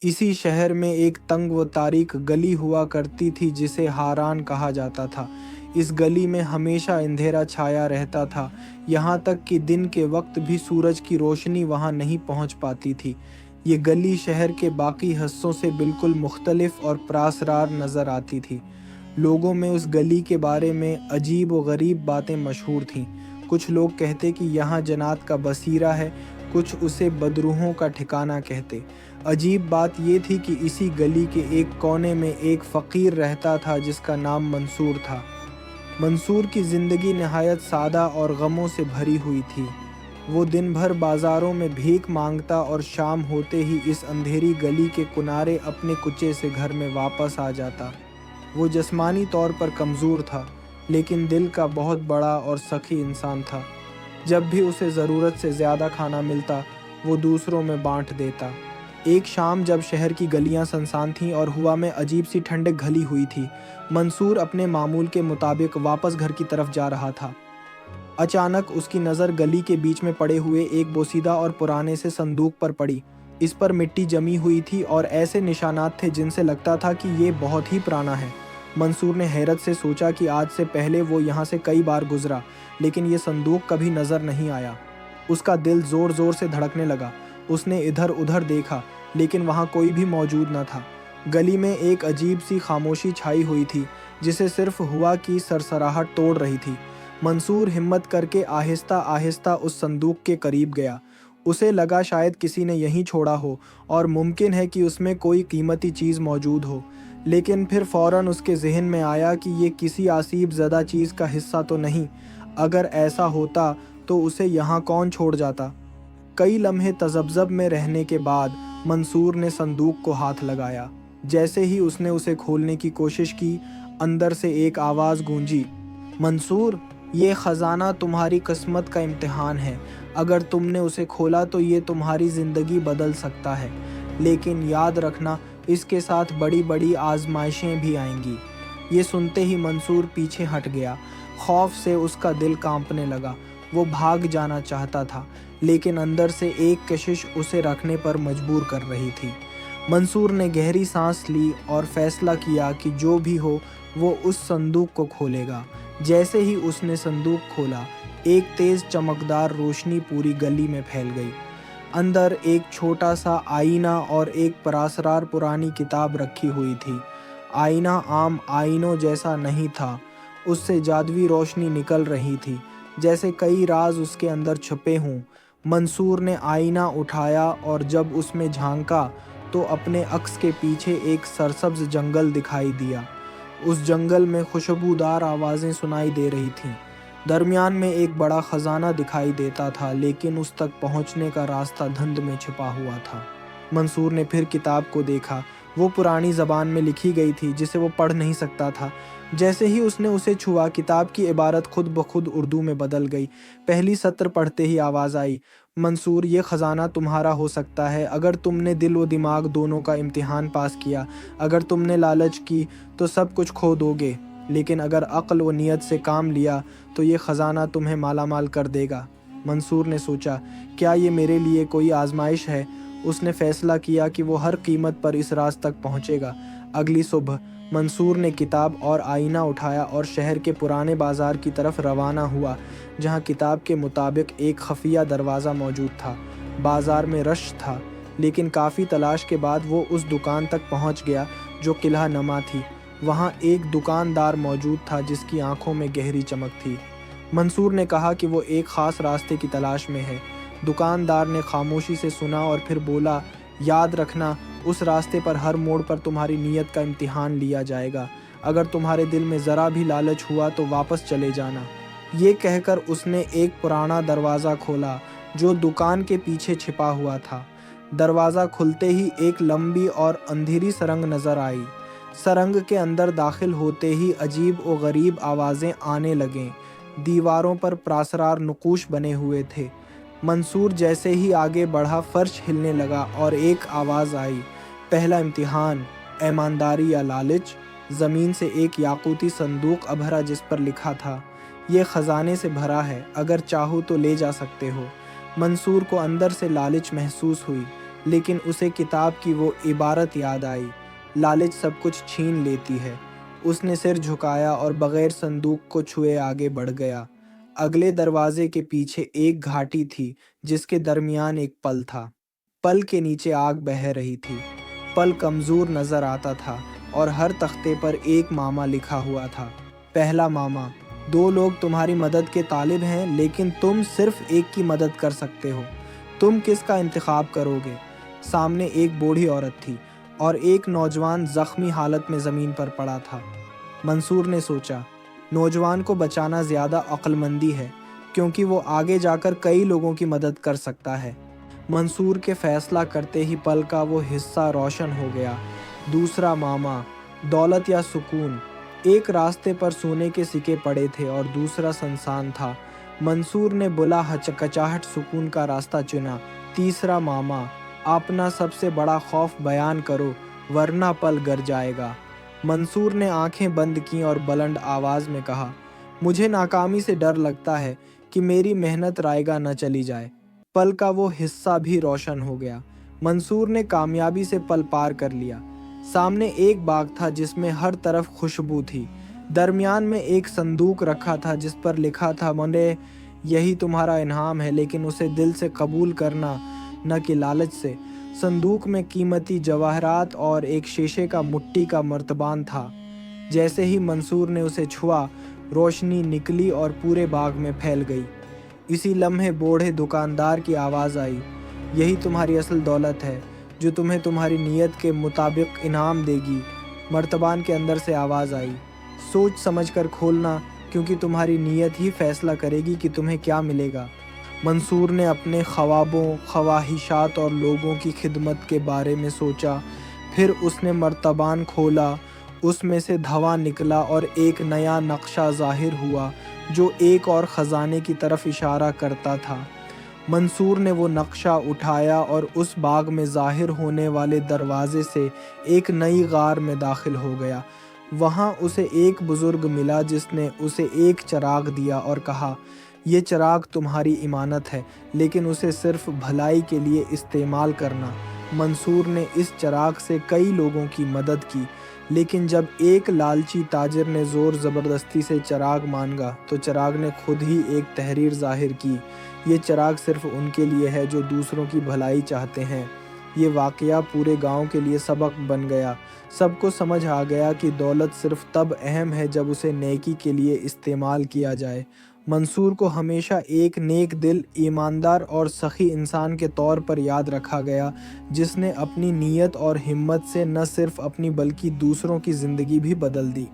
इसी शहर में एक तंग व तारीक गली हुआ करती थी जिसे हारान कहा जाता था। इस गली में हमेशा अंधेरा छाया रहता था, यहाँ तक कि दिन के वक्त भी सूरज की रोशनी वहाँ नहीं पहुँच पाती थी। ये गली शहर के बाकी हिस्सों से बिल्कुल मुख्तलिफ और प्रासरार नज़र आती थी। लोगों में उस गली के बारे में अजीब व गरीब बातें मशहूर थीं। कुछ लोग कहते कि यहाँ जन्नत का बसीरा है, कुछ उसे बदरूहों का ठिकाना कहते। अजीब बात ये थी कि इसी गली के एक कोने में एक फ़कीर रहता था जिसका नाम मंसूर था। मंसूर की ज़िंदगी नहायत सादा और गमों से भरी हुई थी। वो दिन भर बाज़ारों में भीख मांगता और शाम होते ही इस अंधेरी गली के किनारे अपने कुचे से घर में वापस आ जाता। वो जिस्मानी तौर पर कमज़ोर था, लेकिन दिल का बहुत बड़ा और सखी इंसान था। जब भी उसे ज़रूरत से ज़्यादा खाना मिलता, वो दूसरों में बांट देता। एक शाम जब शहर की गलियां सुनसान थीं और हवा में अजीब सी ठंडक घली हुई थी, मंसूर अपने मामूल के मुताबिक वापस घर की तरफ जा रहा था। अचानक उसकी नज़र गली के बीच में पड़े हुए एक बोसीदा और पुराने से संदूक पर पड़ी। इस पर मिट्टी जमी हुई थी और ऐसे निशानात थे जिनसे लगता था कि ये बहुत ही पुराना है। मंसूर ने हैरत से सोचा कि आज से पहले वो यहाँ से कई बार गुजरा, लेकिन ये संदूक कभी नज़र नहीं आया। उसका दिल ज़ोर ज़ोर से धड़कने लगा। उसने इधर उधर देखा, लेकिन वहाँ कोई भी मौजूद न था। गली में एक अजीब सी खामोशी छाई हुई थी, जिसे सिर्फ हवा की सरसराहट तोड़ रही थी। मंसूर हिम्मत करके आहिस्ता आहिस्ता उस संदूक के करीब गया। उसे लगा शायद किसी ने यहीं छोड़ा हो और मुमकिन है कि उसमें कोई कीमती चीज़ मौजूद हो। लेकिन फिर फ़ौरन उसके जहन में आया कि ये किसी आसीब ज़दा चीज़ का हिस्सा तो नहीं। अगर ऐसा होता तो उसे यहाँ कौन छोड़ जाता। कई लम्हे तज़ब्ज़ब में रहने के बाद मंसूर ने संदूक को हाथ लगाया। जैसे ही उसने उसे खोलने की कोशिश की, अंदर से एक आवाज़ गूंजी, मंसूर, ये ख़जाना तुम्हारी किस्मत का इम्तिहान है। अगर तुमने उसे खोला तो ये तुम्हारी ज़िंदगी बदल सकता है, लेकिन याद रखना, इसके साथ बड़ी बड़ी आजमाइशें भी आएंगी। ये सुनते ही मंसूर पीछे हट गया। खौफ से उसका दिल कांपने लगा। वो भाग जाना चाहता था, लेकिन अंदर से एक कशिश उसे रखने पर मजबूर कर रही थी। मंसूर ने गहरी सांस ली और फैसला किया कि जो भी हो वो उस संदूक को खोलेगा। जैसे ही उसने संदूक खोला, एक तेज़ चमकदार रोशनी पूरी गली में फैल गई। अंदर एक छोटा सा आईना और एक परासरार पुरानी किताब रखी हुई थी। आईना आम आईनों जैसा नहीं था, उससे जादुई रोशनी निकल रही थी, जैसे कई राज उसके अंदर छुपे हों। मंसूर ने आईना उठाया और जब उसमें झांका तो अपने अक्स के पीछे एक सरसब्ज जंगल दिखाई दिया। उस जंगल में खुशबूदार आवाज़ें सुनाई दे रही थीं। दरमियान में एक बड़ा ख़जाना दिखाई देता था, लेकिन उस तक पहुंचने का रास्ता धुंध में छिपा हुआ था। मंसूर ने फिर किताब को देखा। वो पुरानी ज़बान में लिखी गई थी, जिसे वो पढ़ नहीं सकता था। जैसे ही उसने उसे छुआ, किताब की इबारत खुद ब खुद उर्दू में बदल गई। पहली सत्र पढ़ते ही आवाज़ आई, मंसूर, ये ख़जाना तुम्हारा हो सकता है अगर तुमने दिल व दिमाग दोनों का इम्तिहान पास किया। अगर तुमने लालच की तो सब कुछ खो दोगे, लेकिन अगर अक्ल व नियत से काम लिया तो ये ख़जाना तुम्हें मालामाल कर देगा। मंसूर ने सोचा, क्या ये मेरे लिए कोई आजमाइश है? उसने फ़ैसला किया कि वो हर कीमत पर इस राज तक पहुँचेगा। अगली सुबह मंसूर ने किताब और आईना उठाया और शहर के पुराने बाज़ार की तरफ रवाना हुआ, जहाँ किताब के मुताबिक एक खफिया दरवाज़ा मौजूद था। बाज़ार में रश था, लेकिन काफ़ी तलाश के बाद वो उस दुकान तक पहुँच गया जो किला नमा थी। वहाँ एक दुकानदार मौजूद था जिसकी आंखों में गहरी चमक थी। मंसूर ने कहा कि वो एक ख़ास रास्ते की तलाश में है। दुकानदार ने खामोशी से सुना और फिर बोला, याद रखना, उस रास्ते पर हर मोड़ पर तुम्हारी नीयत का इम्तिहान लिया जाएगा। अगर तुम्हारे दिल में ज़रा भी लालच हुआ तो वापस चले जाना। ये कहकर उसने एक पुराना दरवाज़ा खोला जो दुकान के पीछे छिपा हुआ था। दरवाज़ा खुलते ही एक लंबी और अंधेरी सरंग नज़र आई। सरंग के अंदर दाखिल होते ही अजीब और गरीब आवाज़ें आने लगें। दीवारों पर प्रासरार नक़ूश बने हुए थे। मंसूर जैसे ही आगे बढ़ा, फर्श हिलने लगा और एक आवाज़ आई, पहला इम्तिहान, ईमानदारी या लालच। ज़मीन से एक याकूती संदूक अभरा जिस पर लिखा था, ये ख़जाने से भरा है, अगर चाहो तो ले जा सकते हो। मंसूर को अंदर से लालच महसूस हुई, لیکن اسے کتاب کی وہ عبارت یاد آئی، لالچ سب کچھ چھین لیتی ہے۔ اس نے سر جھکایا اور بغیر صندوق کو چھوئے آگے بڑھ گیا۔ اگلے دروازے کے پیچھے ایک گھاٹی تھی جس کے درمیان ایک پل تھا۔ پل کے نیچے آگ بہہ رہی تھی۔ پل کمزور نظر آتا تھا اور ہر تختے پر ایک ماما لکھا ہوا تھا۔ پہلا ماما، 2 لوگ تمہاری مدد کے طالب ہیں لیکن تم صرف ایک کی مدد کر سکتے ہو۔ تم کس کا انتخاب کرو گے؟ سامنے ایک بوڑھی عورت تھی اور ایک نوجوان زخمی حالت میں زمین پر پڑا تھا۔ منصور نے سوچا، نوجوان کو بچانا زیادہ عقل مندی ہے کیونکہ وہ آگے جا کر کئی لوگوں کی مدد کر سکتا ہے۔ منصور کے فیصلہ کرتے ہی پل کا وہ حصہ روشن ہو گیا۔ دوسرا ماما، دولت یا سکون؟ ایک راستے پر سونے کے سکے پڑے تھے اور دوسرا سنسان تھا۔ منصور نے بلا ہچکچاہٹ سکون کا راستہ چنا۔ تیسرا ماما، اپنا سب سے بڑا خوف بیان کرو ورنہ پل گر جائے گا۔ منصور نے آنکھیں بند کیں اور بلند آواز میں کہا، مجھے ناکامی سے ڈر لگتا ہے کہ میری محنت رائگاں نہ چلی جائے۔ پل کا وہ حصہ بھی روشن ہو گیا۔ منصور نے کامیابی سے پل پار کر لیا۔ سامنے ایک باغ تھا جس میں ہر طرف خوشبو تھی۔ درمیان میں ایک صندوق رکھا تھا جس پر لکھا تھا، منے یہی تمہارا انعام ہے لیکن اسے دل سے قبول کرنا نہ کہ لالچ سے۔ صندوق میں قیمتی جواہرات اور ایک شیشے کا مٹی کا مرتبان تھا۔ جیسے ہی منصور نے اسے چھوا، روشنی نکلی اور پورے باغ میں پھیل گئی۔ اسی لمحے بوڑھے دکاندار کی آواز آئی، یہی تمہاری اصل دولت ہے جو تمہیں تمہاری نیت کے مطابق انعام دے گی۔ مرتبان کے اندر سے آواز آئی، سوچ سمجھ کر کھولنا کیونکہ تمہاری نیت ہی فیصلہ کرے گی کہ تمہیں کیا ملے گا۔ منصور نے اپنے خوابوں، خواہشات اور لوگوں کی خدمت کے بارے میں سوچا۔ پھر اس نے مرتبان کھولا، اس میں سے دھواں نکلا اور ایک نیا نقشہ ظاہر ہوا جو ایک اور خزانے کی طرف اشارہ کرتا تھا۔ منصور نے وہ نقشہ اٹھایا اور اس باغ میں ظاہر ہونے والے دروازے سے ایک نئی غار میں داخل ہو گیا۔ وہاں اسے ایک بزرگ ملا جس نے اسے ایک چراغ دیا اور کہا، یہ چراغ تمہاری امانت ہے لیکن اسے صرف بھلائی کے لیے استعمال کرنا۔ منصور نے اس چراغ سے کئی لوگوں کی مدد کی، لیکن جب ایک لالچی تاجر نے زور زبردستی سے چراغ مانگا تو چراغ نے خود ہی ایک تحریر ظاہر کی، یہ چراغ صرف ان کے لیے ہے جو دوسروں کی بھلائی چاہتے ہیں۔ یہ واقعہ پورے گاؤں کے لیے سبق بن گیا۔ سب کو سمجھ آ گیا کہ دولت صرف تب اہم ہے جب اسے نیکی کے لیے استعمال کیا جائے۔ منصور کو ہمیشہ ایک نیک دل، ایماندار اور سخی انسان کے طور پر یاد رکھا گیا جس نے اپنی نیت اور ہمت سے نہ صرف اپنی بلکہ دوسروں کی زندگی بھی بدل دی۔